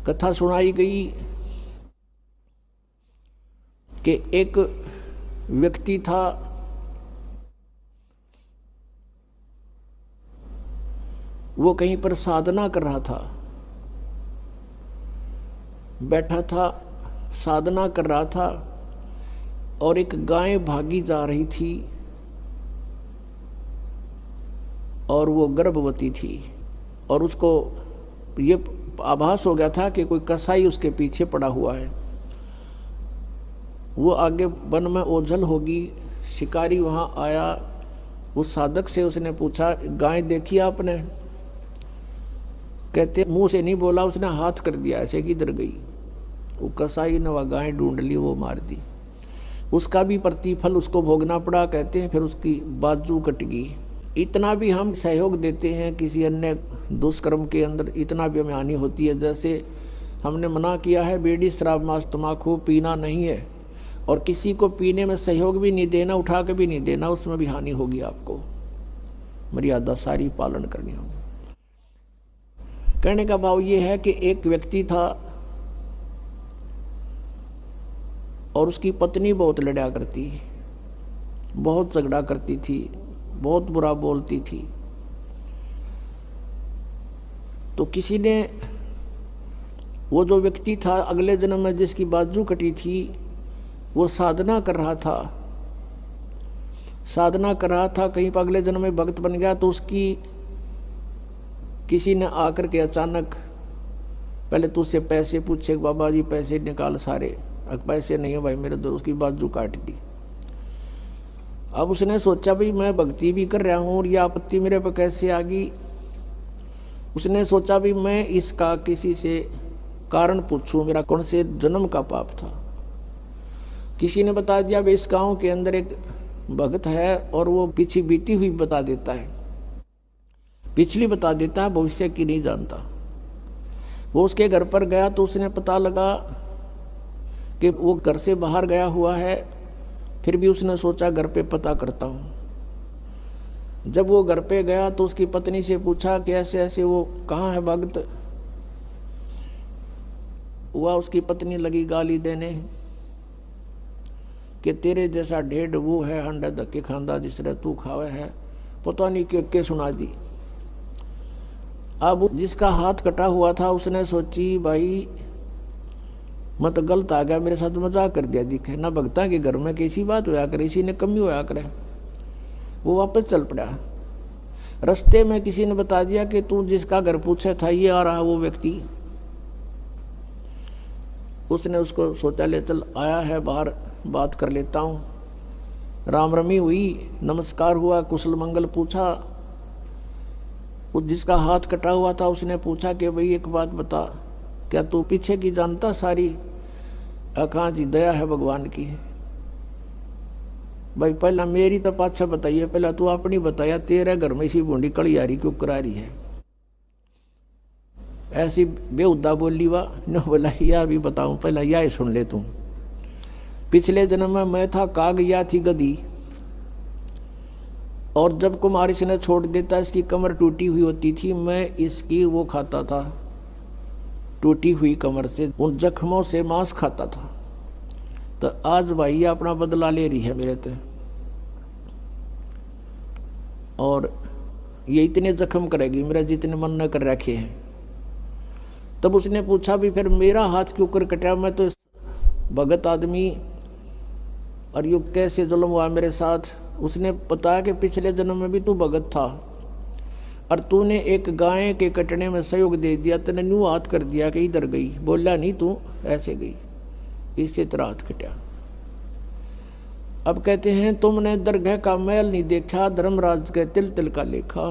कथा सुनाई गई कि एक व्यक्ति था, वो कहीं पर साधना कर रहा था, बैठा था, साधना कर रहा था, और एक गाय भागी जा रही थी और वो गर्भवती थी, और उसको ये आभास हो गया था कि कोई कसाई उसके पीछे पड़ा हुआ है। वो आगे वन में ओझल होगी, शिकारी वहाँ आया, उस साधक से उसने पूछा, गाय देखी आपने? कहते मुंह से नहीं बोला, उसने हाथ कर दिया ऐसे, किधर गई? वो कसाई ने वह गाय ढूंढ ली, वो मार दी। उसका भी प्रतिफल उसको भोगना पड़ा। कहते हैं फिर उसकी बाजू कट गई। इतना भी हम सहयोग देते हैं किसी अन्य दुष्कर्म के अंदर, इतना भी हमें हानि होती है। जैसे हमने मना किया है बीड़ी शराब मांस तम्बाकू पीना नहीं है, और किसी को पीने में सहयोग भी नहीं देना, उठा के भी नहीं देना, उसमें भी हानि होगी। आपको मर्यादा सारी पालन करनी होगी। कहने का भाव ये है कि एक व्यक्ति था और उसकी पत्नी बहुत लड़ा करती, बहुत झगड़ा करती थी, बहुत बुरा बोलती थी। तो किसी ने, वो जो व्यक्ति था अगले जन्म में जिसकी बाजू कटी थी, वो साधना कर रहा था, साधना कर रहा था, कहीं पर अगले जन्म में भक्त बन गया। तो उसकी किसी ने आकर के अचानक पहले तो उससे पैसे पूछे, बाबा जी पैसे निकाल सारे, पैसे नहीं है भाई मेरे दो, उसकी बाजू काट दी। अब उसने सोचा भाई मैं भक्ति भी कर रहा हूँ और यह आपत्ति मेरे पर कैसे आ गई। उसने सोचा भी मैं इसका किसी से कारण पूछूं, मेरा कौन से जन्म का पाप था। किसी ने बता दिया भाई इस गाँव के अंदर एक भक्त है और वो पीछे बीती हुई बता देता है, पिछली बता देता है, भविष्य की नहीं जानता। वो उसके घर पर गया तो उसने पता लगा कि वो घर से बाहर गया हुआ है। फिर भी उसने सोचा घर पे पता करता हूँ। जब वो घर पे गया तो उसकी पत्नी से पूछा कि ऐसे ऐसे वो कहाँ है भक्त हुआ। उसकी पत्नी लगी गाली देने कि तेरे जैसा ढेड वो है, अंडा धक्के खांदा जिस तरह तू खावे है, पता नहीं के सुना दी। अब जिसका हाथ कटा हुआ था उसने सोची भाई मैं तो गलत आ गया, मेरे साथ मजाक कर दिया, दिखे ना भगता के घर में कैसी बात होया करे, इसी ने कमी होया करे। वो वापस चल पड़ा। रास्ते में किसी ने बता दिया कि तू जिसका घर पूछा था ये आ रहा वो व्यक्ति। उसने उसको सोचा ले चल आया है बाहर, बात कर लेता हूँ। राम रमी हुई, नमस्कार हुआ, कुशल मंगल पूछा। उस जिसका हाथ कटा हुआ था उसने पूछा कि भाई एक बात बता, क्या तू पीछे की जानता सारी? कहाँ जी दया है भगवान की। भाई पहला मेरी तो पाछा बताइए, पहला तू अपनी बताया, तेरे घर में इसी बूंदी कलियारी क्यों करा रही है? ऐसी बेहुदा बोली वाह न बोला, यह भी बताऊं, पहला यह सुन ले तू। पिछले जन्म में मैं था काग, या थी गधी, और जब कुमारिश ने छोड़ देता इसकी कमर टूटी हुई होती थी, मैं इसकी वो खाता था, टूटी हुई कमर से उन जख्मों से मांस खाता था। तो आज भाई ये अपना बदला ले रही है मेरे पे, और ये इतने जख्म करेगी मेरा जितने मन न कर रखे हैं। तब उसने पूछा भी फिर मेरा हाथ क्यों कर कटा? मैं तो भगत आदमी, और ये कैसे जुल्म हुआ मेरे साथ? उसने बताया कि पिछले जन्म में भी तू भगत था और तूने एक गाय के कटने में सहयोग दे दिया, तूने न्यू हाथ कर दिया कि इधर गई, बोला नहीं तू ऐसे गई, इससे तेरा हाथ कटा। अब कहते हैं तुमने दरगाह का मैल नहीं देखा, धर्मराज के तिल तिल का लेखा।